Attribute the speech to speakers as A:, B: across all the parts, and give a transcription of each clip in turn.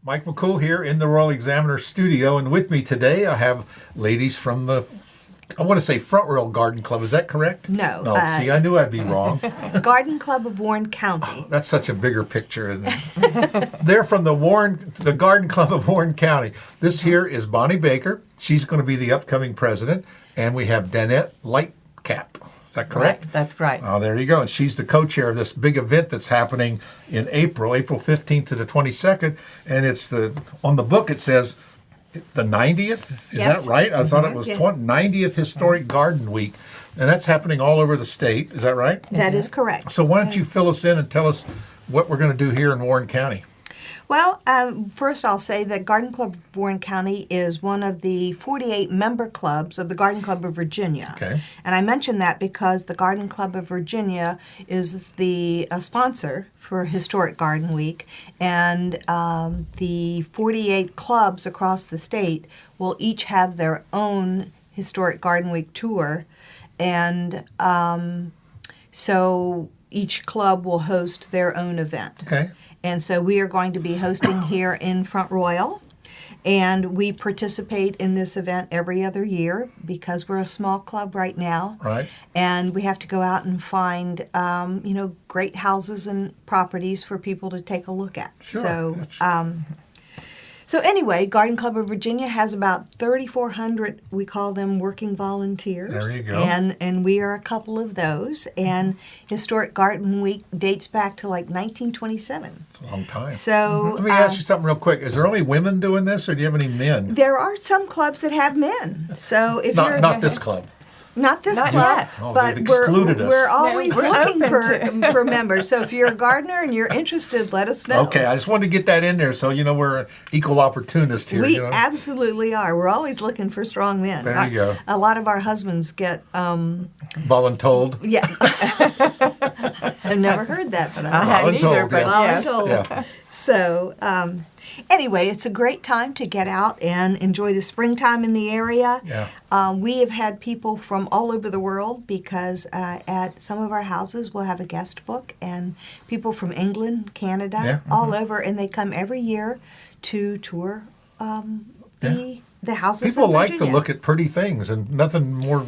A: Mike McCool here in the Royal Examiner studio, and with me today I have ladies from the, I want to say Front Royal Garden Club. Is that correct?
B: No.
A: No, see, I knew I'd be wrong.
B: Garden Club of Warren County.
A: Oh, that's such a bigger picture, isn't it? They're from the Garden Club of Warren County. This here is Bonnie Baker. She's going to be the upcoming president, and we have Danette Lightcap. Is that correct?
C: Right, that's right.
A: Oh, there you go. And she's the co-chair of this big event that's happening in April 15th to the 22nd. And it's on the book it says the 90th. Is
B: Yes.
A: that right? I thought it was
B: Yeah.
A: 90th Historic Garden Week. And that's happening all over the state. Is that right?
B: That is correct.
A: So why don't you fill us in and tell us what we're going to do here in Warren County?
B: Well, first I'll say that Garden Club of Warren County is one of the 48 member clubs of the Garden Club of Virginia.
A: Okay.
B: And I mention that because the Garden Club of Virginia is the sponsor for Historic Garden Week, and the 48 clubs across the state will each have their own Historic Garden Week tour, and so each club will host their own event.
A: Okay.
B: And so we are going to be hosting here in Front Royal, and we participate in this event every other year because we're a small club right now.
A: Right.
B: And we have to go out and find, great houses and properties for people to take a look at.
A: Sure.
B: So anyway, Garden Club of Virginia has about 3,400, we call them working volunteers.
A: There you go.
B: And we are a couple of those. And Historic Garden Week dates back to like 1927.
A: It's a long time.
B: So
A: Let me ask you something real quick. Is there only women doing this, or do you have any men?
B: there are some clubs that have men. So if you're
A: Not this club.
B: Not this
C: Not
B: club,
C: yet.
A: Oh,
B: but
A: they've excluded us.
B: we're always
C: We're
B: looking
C: open
B: for members. So if you're a gardener and you're interested, let us know.
A: Okay, I just wanted to get that in there so we're equal opportunists here.
B: We absolutely are. We're always looking for strong men.
A: There you go.
B: A lot of our husbands get,
A: Voluntold.
B: yeah. I've never heard that, but
C: I hadn't either,
A: Voluntold,
C: but
A: yes.
C: yes.
B: Voluntold.
A: Yeah.
B: So, anyway, it's a great time to get out and enjoy the springtime in the area.
A: Yeah.
B: We have had people from all over the world because at some of our houses we'll have a guest book, and people from England, Canada,
A: Yeah.
B: all over, and they come every year to tour the houses
A: People
B: in
A: like to
B: Virginia.
A: look at pretty things, and nothing more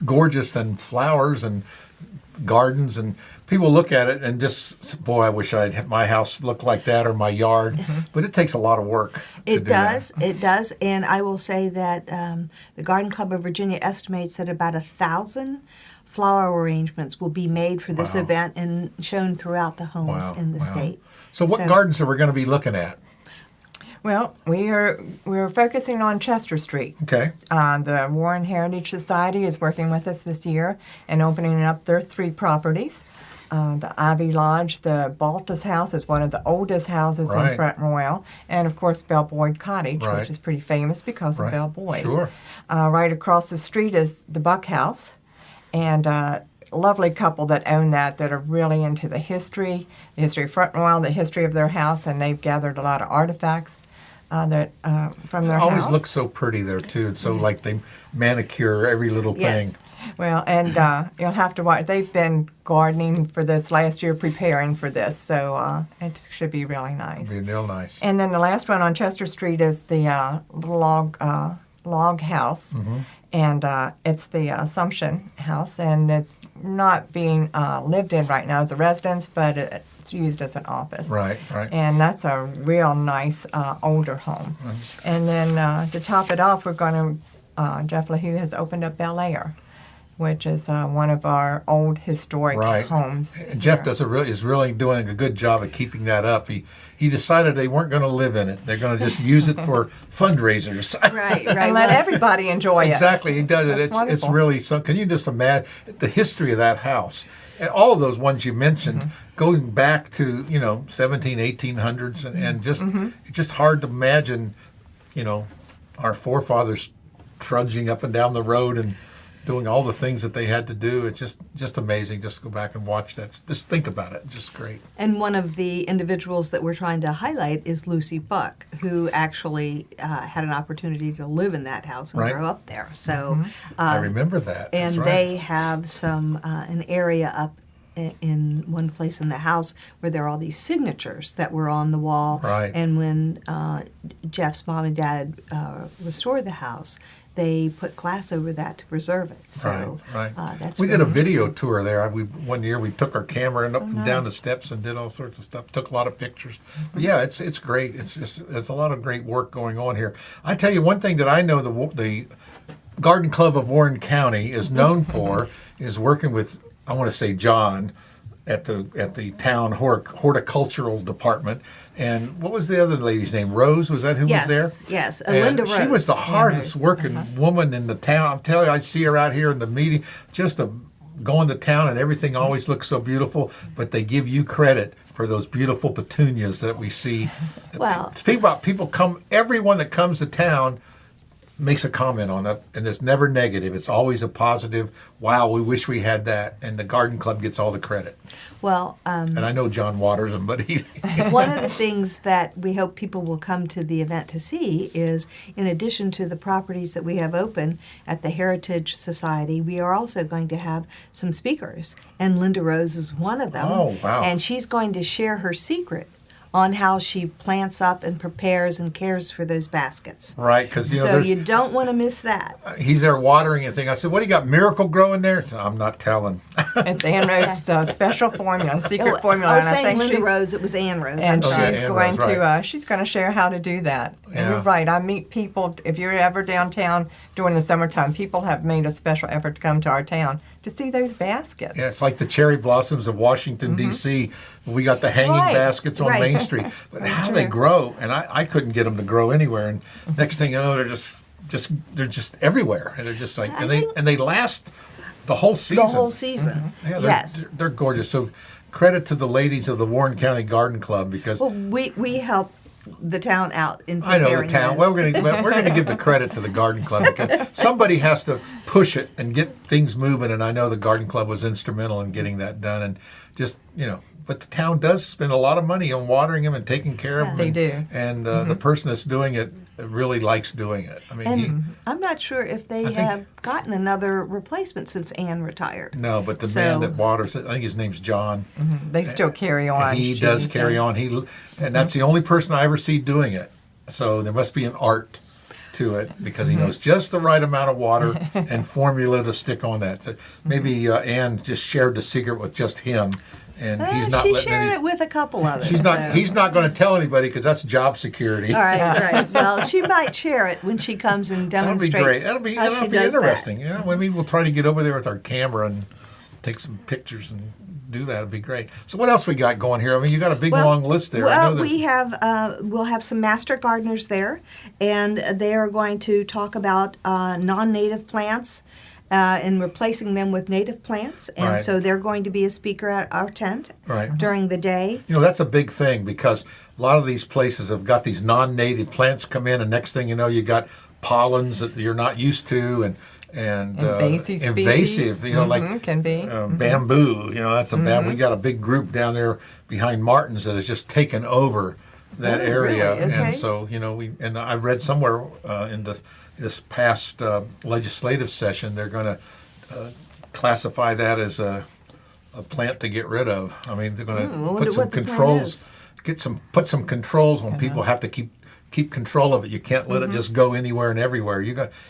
A: gorgeous than flowers and gardens, and people look at it and just, boy, I wish my house looked like that, or my yard. But it takes a lot of work.
B: It does, and I will say that the Garden Club of Virginia estimates that about 1,000 flower arrangements will be made for this
A: Wow.
B: event and shown throughout the homes
A: Wow,
B: in the
A: wow.
B: state.
A: So what gardens are we going to be looking at?
C: Well, we're focusing on Chester Street.
A: Okay.
C: The Warren Heritage Society is working with us this year and opening up their 3 properties. The Ivy Lodge, the Balthis house is one of the oldest houses
A: Right.
C: in Front Royal, and of course Belle Cottage,
A: Right.
C: which is pretty famous because
A: Right.
C: of Belle Boyd.
A: Sure.
C: Right across the street is the Buck House, and a lovely couple that own that are really into the history of Front Royal, the history of their house, and they've gathered a lot of artifacts from their
A: It
C: house.
A: always looks so pretty there, too. It's so like they manicure every little
B: Yes.
A: thing.
C: Well, and you'll have to watch. They've been gardening for this last year, preparing for this, so it should be really nice.
A: It'd be real nice.
C: And then the last one on Chester Street is the little log house, and it's the Assumption House, and it's not being lived in right now as a residence, but it's used as an office.
A: Right, right.
C: And that's a real nice older home. And then to top it off, we're going to Jeff LaHue has opened up Belle, which is one of our old historic
A: Right.
C: homes.
A: And Jeff
C: here.
A: is really doing a good job of keeping that up. He decided they weren't going to live in it. They're going to just use it for fundraisers.
B: Right, right.
C: And let everybody enjoy it.
A: Exactly, he does it.
C: That's
A: It's
C: wonderful.
A: really so. Can you just imagine the history of that house? And all of those ones you mentioned, going back to 17, 1800s, and just it's just hard to imagine, our forefathers trudging up and down the road and doing all the things that they had to do. It's just amazing. Just go back and watch that. Just think about it. Just great.
B: And one of the individuals that we're trying to highlight is Lucy Buck, who actually had an opportunity to live in that house and
A: Right.
B: grow up there. So,
A: I remember that.
B: and
A: That's right.
B: they have some an area up in one place in the house where there are all these signatures that were on the wall.
A: Right.
B: And when Jeff's mom and dad restored the house, they put glass over that to preserve it. So that's
A: we did a
B: really
A: video
B: interesting.
A: tour there. One year we took our camera and up and down the steps and did all sorts of stuff. Took a lot of pictures. But yeah, it's great. It's a lot of great work going on here. I tell you one thing that I know the Garden Club of Warren County is known for is working with, I want to say, John at the town horticultural department. And what was the other lady's name? Rose, was that who was there?
B: Yes,
A: And
B: Linda Rose.
A: she was the hardest working woman in the town. I'm telling you, I see her out here in the meeting, just going to town, and everything always looks so beautiful. But they give you credit for those beautiful petunias that we see.
B: Well,
A: People come, everyone that comes to town makes a comment on it, and it's never negative. It's always a positive, wow, we wish we had that, and the garden club gets all the credit.
B: Well,
A: And I know John waters them, but he...
B: one of the things that we hope people will come to the event to see is, in addition to the properties that we have open at the Heritage Society, we are also going to have some speakers, and Linda Rose is one of them.
A: Oh, wow.
B: And she's going to share her secret on how she plants up and prepares and cares for those baskets.
A: Right, because
B: So you don't want to miss that.
A: he's there watering and thing. I said, "What do you got? Miracle Grow in there?" So I'm not telling.
C: It's Ann Rose's special formula, secret formula.
B: I was
C: and
B: saying
C: think
B: Linda
C: she,
B: Rose, it was Ann Rose.
C: And
B: I'm
A: Oh,
B: sorry.
A: yeah,
C: she's
A: Ann
C: going
A: Rose,
C: to
A: right.
C: she's going to share how to do that.
A: Yeah.
C: And you're right. I meet people if you're ever downtown during the summertime. People have made a special effort to come to our town to see those baskets.
A: Yeah, it's like the cherry blossoms of Washington, D.C. We got the hanging
C: Right,
A: baskets on
B: right.
A: Main Street. But how they grow, and I couldn't get them to grow anywhere. And next thing you know, they're just everywhere. And they're just like, and they last the whole season.
B: The whole season.
A: Yeah,
B: Yes.
A: they're gorgeous. So credit to the ladies of the Warren County Garden Club because
B: Well, we help the town out in
A: I know
B: preparing
A: the town.
B: those.
A: Well, we're going to give the credit to the garden club because somebody has to push it and get things moving. And I know the garden club was instrumental in getting that done. And just but the town does spend a lot of money on watering them and taking care of them.
C: They do.
A: And the person that's doing it really likes doing it. I mean,
B: And I'm not sure if they
A: think-
B: have gotten another replacement since Anne retired.
A: no, but the
B: So-
A: man that waters it, I think his name's John.
C: They still carry on.
A: He does carry on. And that's the only person I ever see doing it. So there must be an art to it because he knows just the right amount of water and formula to stick on that. So maybe Ann just shared the secret with just him, and he's not.
B: She
A: letting
B: shared
A: any-
B: it with a couple of us.
A: She's not.
B: so-
A: He's not going to tell anybody because that's job security.
B: All right. Well, she might share it when she comes and
A: That'll be
B: demonstrates.
A: great. That'll be
B: how she does that.
A: interesting. Yeah, maybe we'll try to get over there with our camera and take some pictures and do that. It'd be great. So what else we got going here? I mean, you got a big long list there. I
B: Well,
A: know there's-
B: we have we'll have some master gardeners there, and they are going to talk about non-native plants and replacing them with native plants. And
A: Right.
B: so they're going to be a speaker at our tent
A: Right.
B: during the day.
A: That's a big thing because a lot of these places have got these non-native plants come in, and next thing you know, you got pollens that you're not used to, and
C: Invasive
A: invasive,
C: species.
A: like
C: Can be.
A: bamboo. That's a bad. We got a big group down there behind Martin's that has just taken over that
B: Oh,
A: area,
B: really? Okay.
A: and so and I read somewhere in this past legislative session they're going to classify that as a plant to get rid of. I mean, they're going
B: I
A: to
B: wonder
A: put some
B: what the plan
A: controls,
B: is.
A: put some controls on people have to keep control of it. You can't let it just go anywhere and everywhere.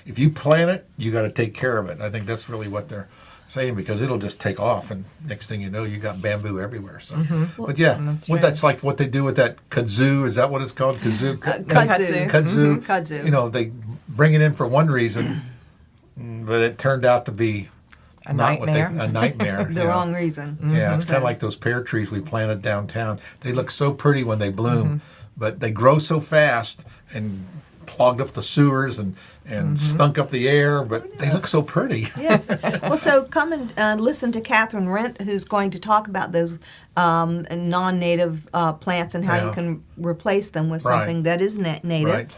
A: If you plant it, you got to take care of it. I think that's really what they're saying because it'll just take off, and next thing you know, you got bamboo everywhere. So, but yeah,
C: true.
A: that's like what they do with that kudzu. Is that what it's called? Kudzu.
B: Kudzu.
A: Kudzu.
B: Kudzu.
A: They bring it in for one reason, but it turned out to be
C: A
A: not
C: nightmare.
A: a nightmare.
B: The wrong reason.
A: Yeah, it's kind of like those pear trees we planted downtown. They look so pretty when they bloom, but they grow so fast and clogged up the sewers and stunk up the air, but they look so pretty.
B: Yeah. Well, so come and listen to Catherine Rent, who's going to talk about those non-native plants and how you
A: Yeah.
B: can replace them with
A: Right.
B: something that is native.
A: Right.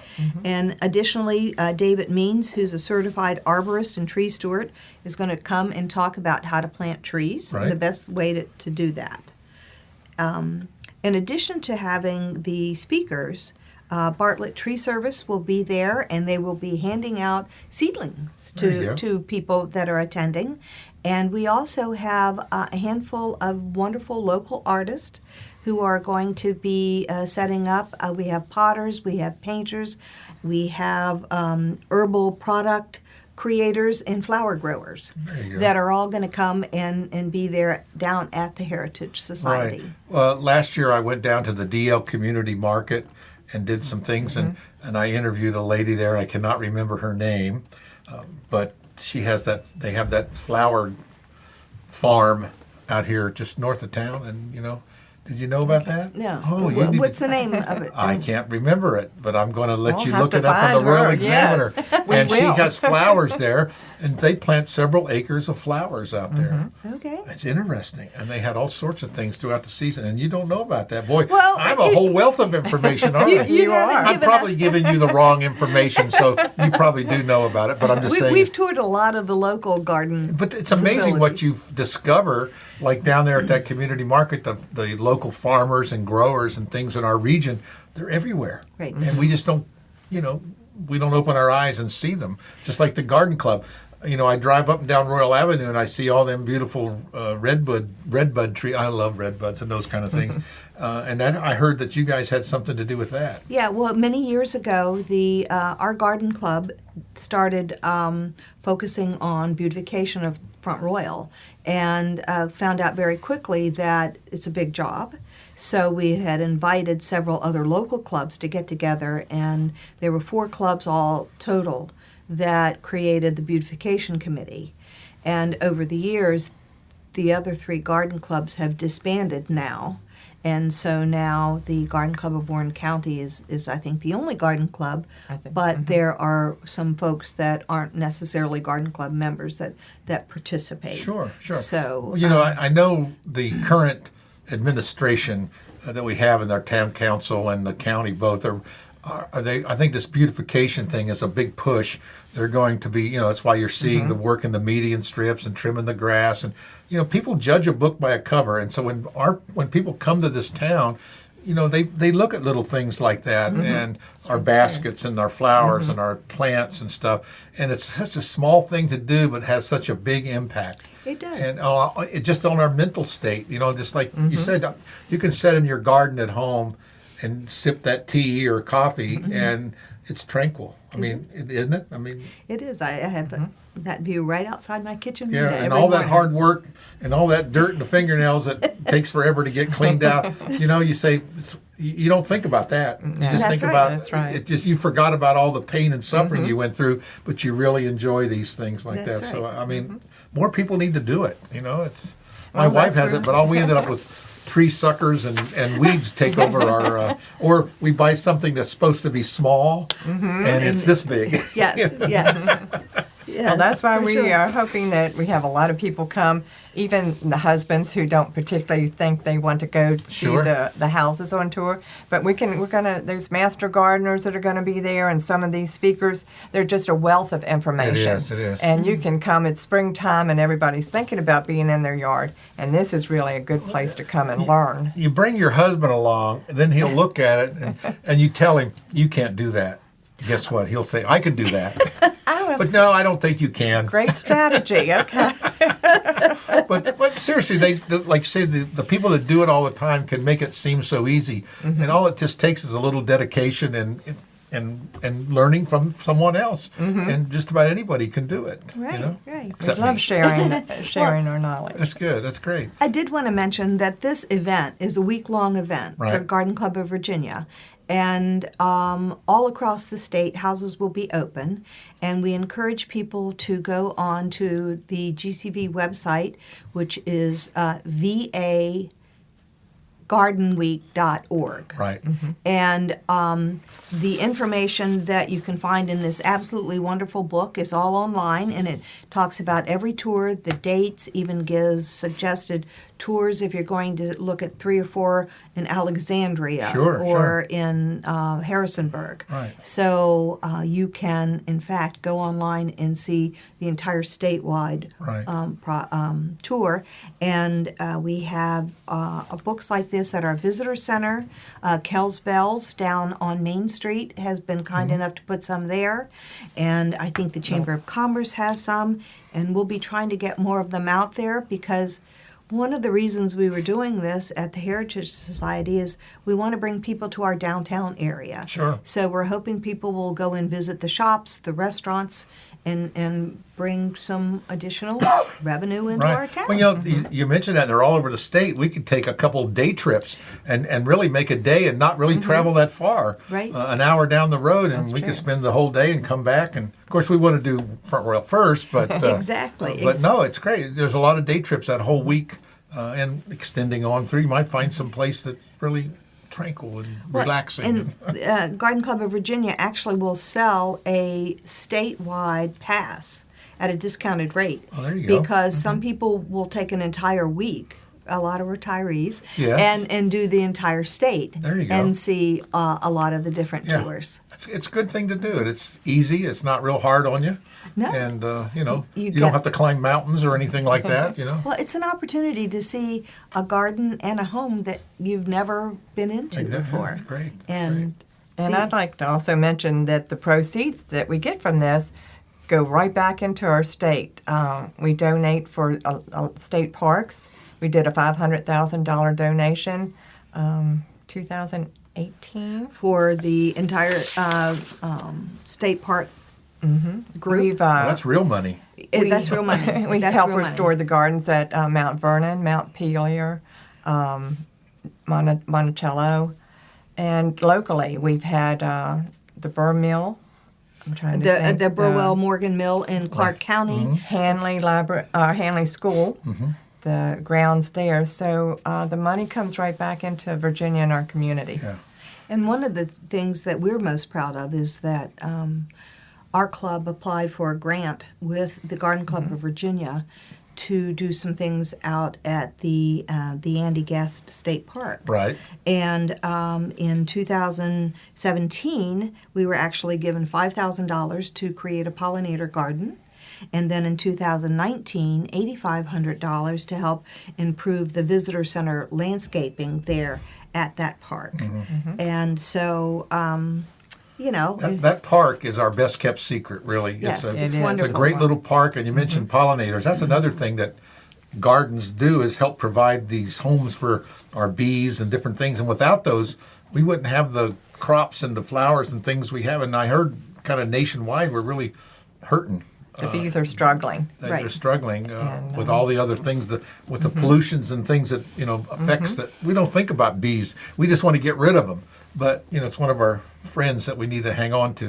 B: And additionally, David Means, who's a certified arborist and tree steward, is going to come and talk about how to plant trees and the
A: Right.
B: best way to do that. In addition to having the speakers, Bartlett Tree Service will be there, and they will be handing out seedlings
A: There you go.
B: to people that are attending. And we also have a handful of wonderful local artists who are going to be setting up. We have potters, we have painters, we have herbal product creators and flower growers
A: There you go.
B: that are all going to come and be there down at the Heritage Society.
A: Right. Well, last year I went down to the DL Community Market and did some things, and I interviewed a lady there. I cannot remember her name, but she has that. They have that flower farm out here just north of town, and did you know about that?
B: No.
A: Oh, you need
B: What's
A: to-
B: the name of it?
A: I can't remember it, but I'm going to let
C: We'll
A: you
C: have
A: look
C: to
A: it up on the
C: find
A: Royal
C: her,
A: Examiner.
C: yes. We
A: And she
C: will.
A: has flowers there, and they plant several acres of flowers out there.
B: Okay.
A: It's interesting, and they had all sorts of things throughout the season, and you don't know about that. Boy,
B: Well,
A: I'm a whole wealth of information, aren't I?
C: You
B: haven't
C: are.
A: I'm
B: given
A: probably giving you the wrong information, so you probably do know about it, but I'm just saying.
B: We've toured a lot of the local garden.
A: But it's amazing what you discover, like down there at that community market, the local farmers and growers and things in our region, they're everywhere.
B: Right.
A: And we just don't, we don't open our eyes and see them. Just like the garden club. I drive up and down Royal Avenue and I see all them beautiful redbud tree. I love redbuds and those kind of things. And then I heard that you guys had something to do with that.
B: Yeah, well, many years ago, our garden club started focusing on beautification of Front Royal, and found out very quickly that it's a big job. So we had invited several other local clubs to get together, and there were 4 clubs all total that created the beautification committee. And over the years, the other 3 garden clubs have disbanded now. And so now the Garden Club of Warren County is I think, the only garden club,
C: I think.
B: but there are some folks that aren't necessarily garden club members that participate.
A: Sure.
B: So,
A: I know the current administration that we have in our town council and the county both are they. I think this beautification thing is a big push. They're going to be, that's why you're seeing the work in the median strips and trimming the grass, and people judge a book by a cover, and so when people come to this town, they look at little things like that, and our baskets and our flowers and our plants and stuff, and it's such a small thing to do, but has such a big impact.
B: It does.
A: And it just on our mental state, just like you said, you can sit in your garden at home and sip that tea or coffee, and it's tranquil. I mean, isn't it? I mean,
B: it is. I have that view right outside my kitchen window.
A: yeah, and
B: every
A: all that
B: morning.
A: hard work and all that dirt and the fingernails that takes forever to get cleaned out. You say you don't think about that. You just
B: That's
A: think
B: right.
A: about
C: That's right.
A: it. Just you forgot about all the pain and suffering you went through, but you really enjoy these things like
B: That's
A: that. So
B: right.
A: I mean, more people need to do it. It's my
C: Well,
A: wife
C: that's
A: has it, but all we ended up with. Tree suckers and weeds take over our, or we buy something that's supposed to be small and it's this big.
B: Yes, yes.
C: Well, that's why
B: for
C: we
B: sure.
C: are hoping that we have a lot of people come, even the husbands who don't particularly think they want to go to see
A: Sure.
C: the houses on tour. But there's master gardeners that are gonna be there, and some of these speakers, they're just a wealth of information.
A: It is.
C: And you can come at springtime and everybody's thinking about being in their yard, and this is really a good place to come and learn.
A: You bring your husband along, and then he'll look at it, and you tell him, you can't do that. Guess what? He'll say, I can do that. But no, I don't think you can.
C: Great strategy, okay.
A: But seriously, like you say, the people that do it all the time can make it seem so easy. And all it just takes is a little dedication and learning from someone else. And just about anybody can do it.
B: Right, right.
C: We
A: Except
C: love
A: me.
C: sharing our knowledge.
A: That's good. That's great.
B: I did want to mention that this event is a week-long event for
A: Right.
B: Garden Club of Virginia. And all across the state, houses will be open. And we encourage people to go on to the GCV website, which is vagardenweek.org.
A: Right.
B: And the information that you can find in this absolutely wonderful book is all online, and it talks about every tour, the dates, even gives suggested tours if you're going to look at 3 or 4 in Alexandria
A: Sure,
B: or in Harrisonburg.
A: Right.
B: So you can, in fact, go online and see the entire statewide
A: Right.
B: tour. And we have books like this at our visitor center. Kel's Bells down on Main Street has been kind enough to put some there. And I think the Chamber of Commerce has some. And we'll be trying to get more of them out there because one of the reasons we were doing this at the Heritage Society is we want to bring people to our downtown area.
A: Sure.
B: So we're hoping people will go and visit the shops, the restaurants, and bring some additional revenue into our town.
A: Well, you mentioned that they're all over the state. We could take a couple day trips and really make a day and not really travel that far.
B: Right.
A: An hour down the road, and
C: That's
A: we
C: true.
A: could spend the whole day and come back. And of course, we want to do Front Royal first, but
B: Exactly.
A: But no, it's great. There's a lot of day trips that whole week, and extending on through. You might find some place that's really tranquil and relaxing.
B: And Garden Club of Virginia actually will sell a statewide pass at a discounted rate.
A: Oh, there you go.
B: Because some people will take an entire week, a lot of retirees,
A: Yes.
B: and do the entire state.
A: There you go.
B: And see a lot of the different tours.
A: It's a good thing to do it. It's easy. It's not real hard on you.
B: No.
A: And, you
B: get-
A: don't have to climb mountains or anything like that,
B: Well, it's an opportunity to see a garden and a home that you've never been into
A: Exactly.
B: before.
A: That's great. That's
B: And
C: And
B: see-
C: I'd like to also mention that the proceeds that we get from this go right back into our state. We donate for state parks. We did a $500,000 donation, 2018.
B: for the entire state park group.
C: We've,
A: Well, that's real money.
B: That's real money.
C: we
B: That's
C: helped
B: real money.
C: restore the gardens at Mount Vernon, Mount Pelier, Monticello, and locally we've had the Burr Mill. I'm trying to think.
B: The Burwell Morgan Mill in Clark County.
C: Hanley Hanley School, the grounds there. So the money comes right back into Virginia and our community.
A: Yeah.
B: And one of the things that we're most proud of is that our club applied for a grant with the Garden Club of Virginia to do some things out at the Andy Guest State Park.
A: Right.
B: And in 2017, we were actually given $5,000 to create a pollinator garden. And then in 2019, $8,500 to help improve the visitor center landscaping there at that park. And so,
A: That park is our best kept secret, really.
B: Yes,
C: it
B: it's
C: is.
B: wonderful.
A: It's a great little park, and you mentioned pollinators. That's another thing that gardens do is help provide these homes for our bees and different things. And without those, we wouldn't have the crops and the flowers and things we have. And I heard kind of nationwide we're really hurting.
C: The bees are struggling.
A: They're
B: Right.
A: struggling
C: And,
A: with all the other things, with the pollutions and things that, affects that. We don't think about bees. We just want to get rid of them. But, it's one of our friends that we need to hang on to,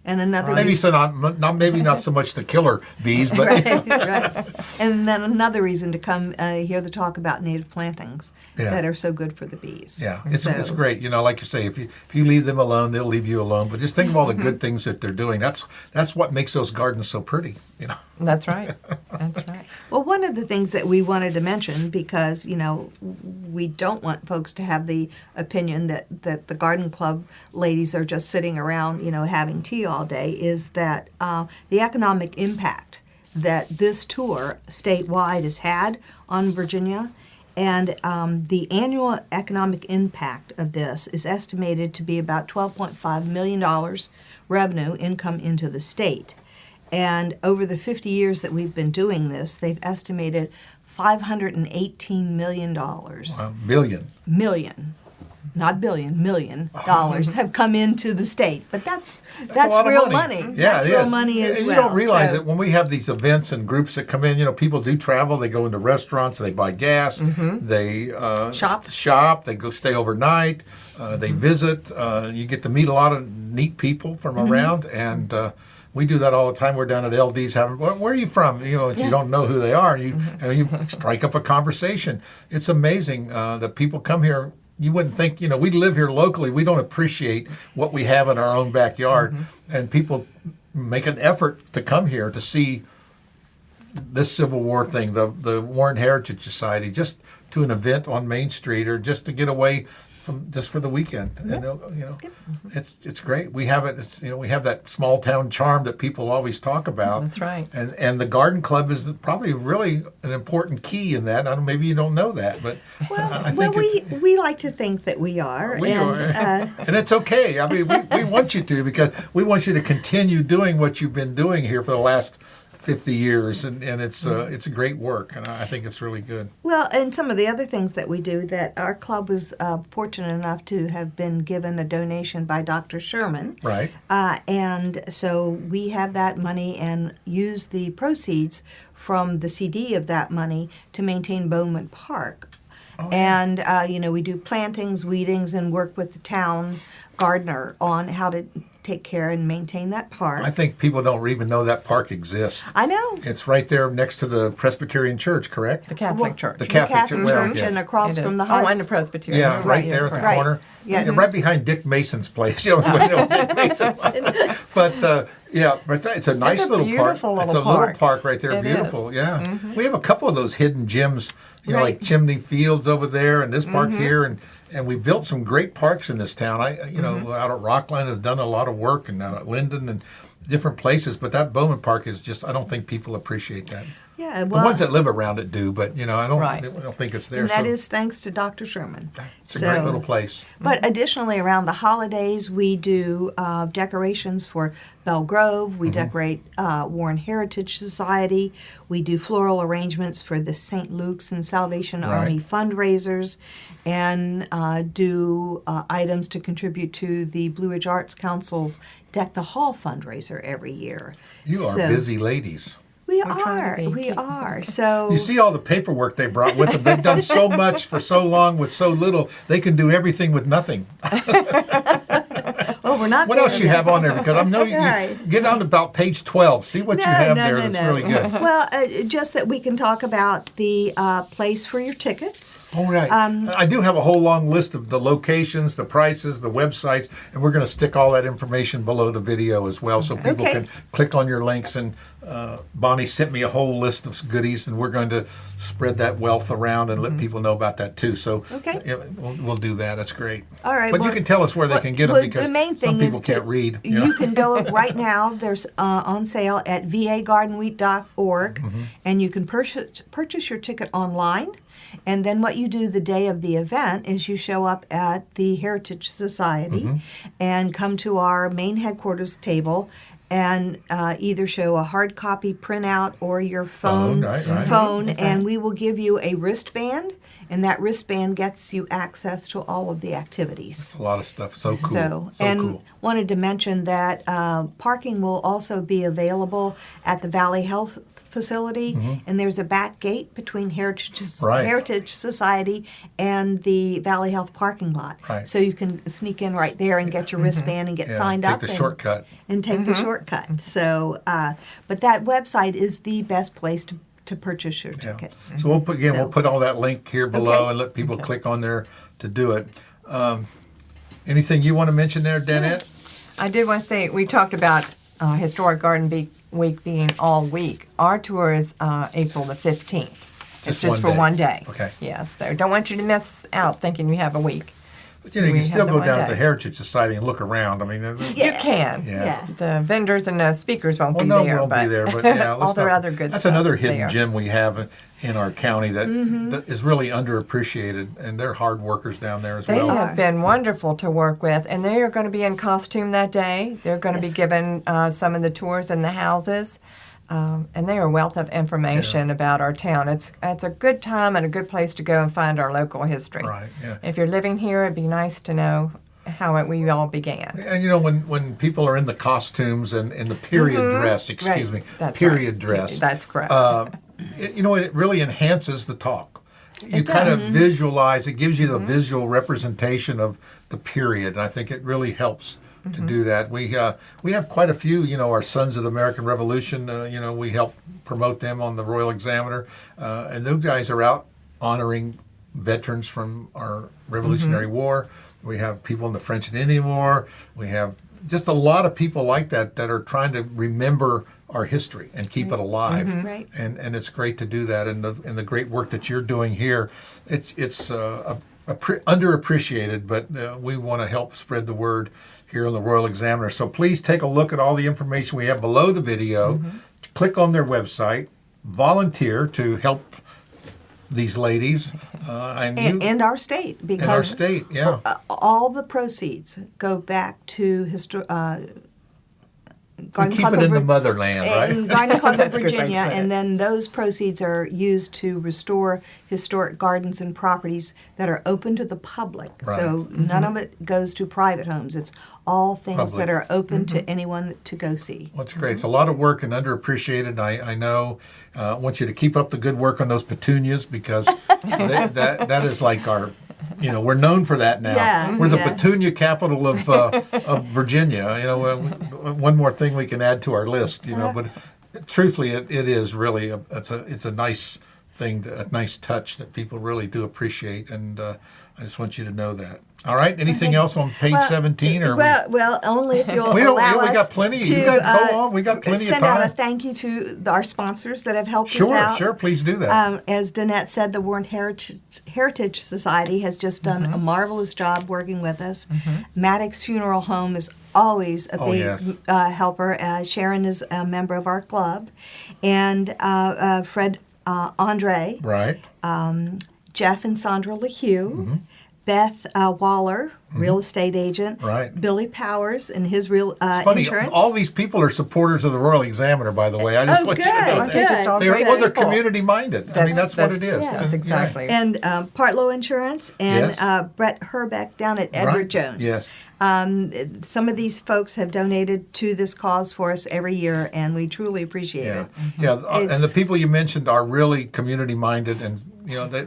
B: and another
A: Maybe
B: reason,
A: not so much the killer bees, but
B: right. And then another reason to come hear the talk about native plantings
A: Yeah.
B: that are so good for the bees.
A: yeah, it's
B: So-
A: great. Like you say, if you leave them alone, they'll leave you alone. But just think of all the good things that they're doing. That's what makes those gardens so pretty.
C: That's right. That's right.
B: Well, one of the things that we wanted to mention, because, we don't want folks to have the opinion that the garden club ladies are just sitting around, having tea all day, is that the economic impact that this tour statewide has had on Virginia. And the annual economic impact of this is estimated to be about $12.5 million revenue income into the state. And over the 50 years that we've been doing this, they've estimated $518 million.
A: Billion.
B: Million. Not billion, million dollars have come into the state. But that's
A: a lot of
B: real money.
A: Yeah,
B: That's
A: it
B: real
A: is.
B: money as
A: And
B: well.
A: You don't realize
B: So-
A: that when we have these events and groups that come in, people do travel. They go into restaurants, they buy gas, they shop, they go stay overnight, they visit. You get to meet a lot of neat people from around, and we do that all the time. We're down at LD's having, where are you from? If you don't know who they are, and you strike up a conversation. It's amazing that people come here. You wouldn't think, we live here locally. We don't appreciate what we have in our own backyard. And people make an effort to come here to see this Civil War thing, the Warren Heritage Society, just to an event on Main Street, or just to get away from just for the weekend, and it's great. We have it. We have that small town charm that people always talk about.
C: That's right.
A: And the garden club is probably really an important key in that. Maybe you don't know that, but I think
B: we like to think that we are,
A: and it's okay. I mean, we want you to, because we want you to continue doing what you've been doing here for the last 50 years, and it's a great work, and I think it's really good.
B: Well, and some of the other things that we do, that our club was fortunate enough to have been given a donation by Dr. Sherman.
A: Right.
B: And so we have that money and use the proceeds from the CD of that money to maintain Bowman Park. Oh, yeah. And, we do plantings, weedings, and work with the town gardener on how to take care and maintain that park.
A: I think people don't even know that park exists.
B: I know.
A: It's right there next to the Presbyterian Church, correct?
C: The Catholic Church.
A: The Catholic Church,
B: Church,
A: yes.
B: and across
C: It
B: from
C: is.
B: the house.
C: and the Presbyterian.
A: Yeah, right there at the corner.
B: Yes.
A: Yeah, right behind Dick Mason's place. Everybody knows Dick Mason. But it's a nice little park.
C: beautiful
A: It's a
C: little
A: little
C: park.
A: park right there.
C: It
A: Beautiful,
C: is.
A: yeah.
C: Mm-hmm.
A: We have a couple of those hidden gems,
B: Right.
A: like Chimney Fields over there, and this park
C: Mm-hmm.
A: here, and we built some great parks in this town. Out at Rockland have done a lot of work, and out at Linden and different places. But that Bowman Park is just, I don't think people appreciate that.
B: Yeah,
A: The
B: well,
A: ones that live around it do, but I don't.
C: Right.
A: I don't think it's there.
B: and that
A: so
B: is thanks to Dr. Sherman.
A: it's a great little place.
B: But additionally, around the holidays, we do decorations for Belle Grove. We decorate Warren Heritage Society. We do floral arrangements for the St. Luke's and Salvation
A: Right.
B: Army fundraisers, and do items to contribute to the Blue Ridge Arts Council's Deck the Hall fundraiser every year.
A: You are
B: So-
A: busy ladies.
B: We
C: We're trying
B: are.
C: to be.
B: We are. So
A: You see all the paperwork they brought with them. They've done so much for so long with so little. They can do everything with nothing.
B: we're not.
A: What
B: there
A: else you
B: yet.
A: have on there? Because I know you
B: Right.
A: get on to about page 12. See what you have there that's really good.
B: Well, just that we can talk about the place for your tickets.
A: All right. I do have a whole long list of the locations, the prices, the websites, and we're going to stick all that information below the video as well, so people
B: Okay.
A: can click on your links. And Bonnie sent me a whole list of goodies, and we're going to spread that wealth around and let people know about that too. So
B: Okay.
A: yeah, we'll do that. That's great.
B: All right,
A: But you
B: well-
A: can tell us where they can get them,
B: Well,
A: because
B: the main thing
A: some people
B: is to,
A: can't read.
B: You can go right now. There's on sale at vagardenweek.org, and you can purchase your ticket online. And then what you do the day of the event is you show up at the Heritage Society and come to our main headquarters table and either show a hard copy printout or your phone,
A: right.
B: and we will give you a wristband, and that wristband gets you access to all of the activities.
A: A lot of stuff. So cool.
B: So
A: cool.
B: wanted to mention that parking will also be available at the Valley Health Facility, and there's a back gate between Heritage Society and the Valley Health parking lot.
A: Right.
B: So you can sneak in right there and get your wristband and get
A: Yeah,
B: signed
A: take
B: up.
A: the
B: and,
A: shortcut.
B: And take the shortcut. So, but that website is the best place to purchase your
A: Yeah.
B: tickets.
A: So we'll put all that link here below
B: Okay.
A: and let people click on there to do it. Anything you want to mention there, Danette?
C: I did want to say, we talked about Historic Garden Week being all week. Our tour is April the 15th. It's
A: Just
C: just
A: one
C: for
A: day.
C: one day.
A: Okay.
C: Yes, so don't want you to miss out thinking you have a week.
A: But you
C: We
A: can
C: have
A: still
C: the
A: go
C: one
A: down to
C: day.
A: the Heritage Society and look around. I mean,
B: Yeah.
C: You can.
A: Yeah.
C: The vendors and the speakers won't
A: well,
C: be
A: no,
C: there.
A: won't
C: but
A: be there, but yeah,
C: all
A: let's
C: their
A: not-
C: other good
A: That's
C: stuff
A: another
C: is
A: hidden
C: there.
A: gem we have in our county that is really underappreciated, and they're hard workers down there as
C: They
A: well.
C: have been wonderful to work with, and they are going to be in costume that day. They're going to be given some of the tours in the houses, and they are a wealth of information about our town. It's a good time and a good place to go and find our local history.
A: Right, yeah.
C: If you're living here, it'd be nice to know how we all began.
A: And when people are in the costumes and in the period dress, excuse me,
C: That's
A: period
C: right.
A: dress,
C: That's correct.
A: it really enhances the talk. You
C: It
A: kind
C: does.
A: of visualize, it gives you the visual representation of the period, and I think it really helps to do that. We have quite a few, our Sons of the American Revolution, we help promote them on the Royal Examiner, and those guys are out honoring veterans from our Revolutionary War. We have people in the French and Indian War. We have just a lot of people like that are trying to remember our history and keep it alive.
B: Right.
A: And it's great to do that. And the great work that you're doing here, it's underappreciated, but we want to help spread the word here on the Royal Examiner. So please take a look at all the information we have below the video. Click on their website, volunteer to help these ladies
B: And our state, because
A: our state, yeah.
B: all the proceeds go back to Garden
A: keep
B: Club
A: it
B: of
A: in the
B: Vir-
A: motherland, right?
B: and Garden Club of
C: That's a good way to
B: Virginia,
C: put it.
B: and then those proceeds are used to restore historic gardens and properties that are open to the public.
A: Right.
B: So none of it goes to private homes. It's all things
A: Public.
B: that are open to anyone to go see.
A: Well, it's great. It's a lot of work and underappreciated. I know. I want you to keep up the good work on those petunias because that is like our, we're known for that now.
B: Yeah,
A: We're the
B: yeah.
A: petunia capital of Virginia. One more thing we can add to our list. But truthfully, it is really it's a nice thing, a nice touch that people really do appreciate, and I just want you to know that. All right. Anything else on page 17? Or
B: well, only if you'll
A: we don't.
B: allow
A: We
B: us
A: got plenty.
B: to
A: You got go on. We got plenty of
B: send out a
A: time.
B: thank you to our sponsors that have helped us out.
A: Sure. Please do that.
B: As Danette said, the Warren Heritage Society has just done a marvelous job working with us. Maddox Funeral Home is always a big
A: yes.
B: helper. Sharon is a member of our club, and Fred Andre,
A: Right.
B: Jeff and Sandra LeHue, Beth Waller, real estate agent,
A: Right.
B: Billy Powers and his real
A: Funny,
B: insurance.
A: all these people are supporters of the Royal Examiner, by the way. I just
B: Oh,
A: want you to know
B: good,
A: that.
C: They're just all
B: good.
C: great
A: They're
C: people.
A: community minded. That's what it is.
B: yeah.
C: That's exactly.
B: And Partlow Insurance and
A: Yes.
B: Brett Herbeck down at Edward
A: Right.
B: Jones.
A: Yes.
B: Some of these folks have donated to this cause for us every year, and we truly appreciate
A: Yeah,
B: it.
A: and
B: It's-
A: the people you mentioned are really community minded, and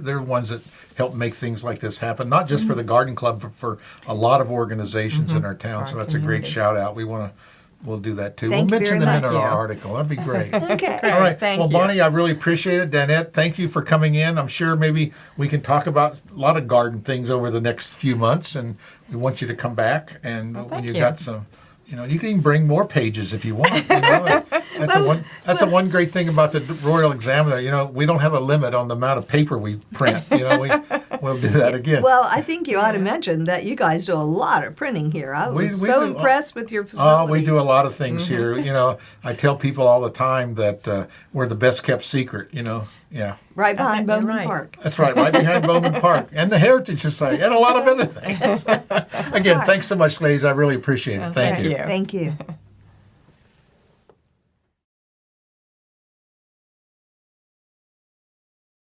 A: they're ones that help make things like this happen. Not just for the Garden Club, but for a lot of organizations in our town. So that's a great shout out. We'll do that too.
B: Thank
A: we'll
B: you
A: mention
B: very
A: them in
B: much.
A: our article. That'd be great.
B: Okay.
A: All right.
C: Thank
A: well,
C: you.
A: Bonnie, I really appreciate it. Danette, thank you for coming in. I'm sure maybe we can talk about a lot of garden things over the next few months, and we want you to come back. And when
C: thank
A: you
C: you.
A: got some, you can even bring more pages if you want. That's the one great thing about the Royal Examiner. We don't have a limit on the amount of paper we print. We'll do that again.
B: Well, I think you ought to mention that you guys do a lot of printing here. I was
A: We
B: so
A: do.
B: impressed with your facility.
A: We do a lot of things here. I tell people all the time that we're the best kept secret. Yeah.
B: Right behind
C: You're
B: Bowman
C: right.
B: Park.
A: That's right behind Bowman Park and the Heritage Society and a lot of other things. Again, thanks so much, ladies. I really appreciate it. Thank you.
C: you.
B: Thank you.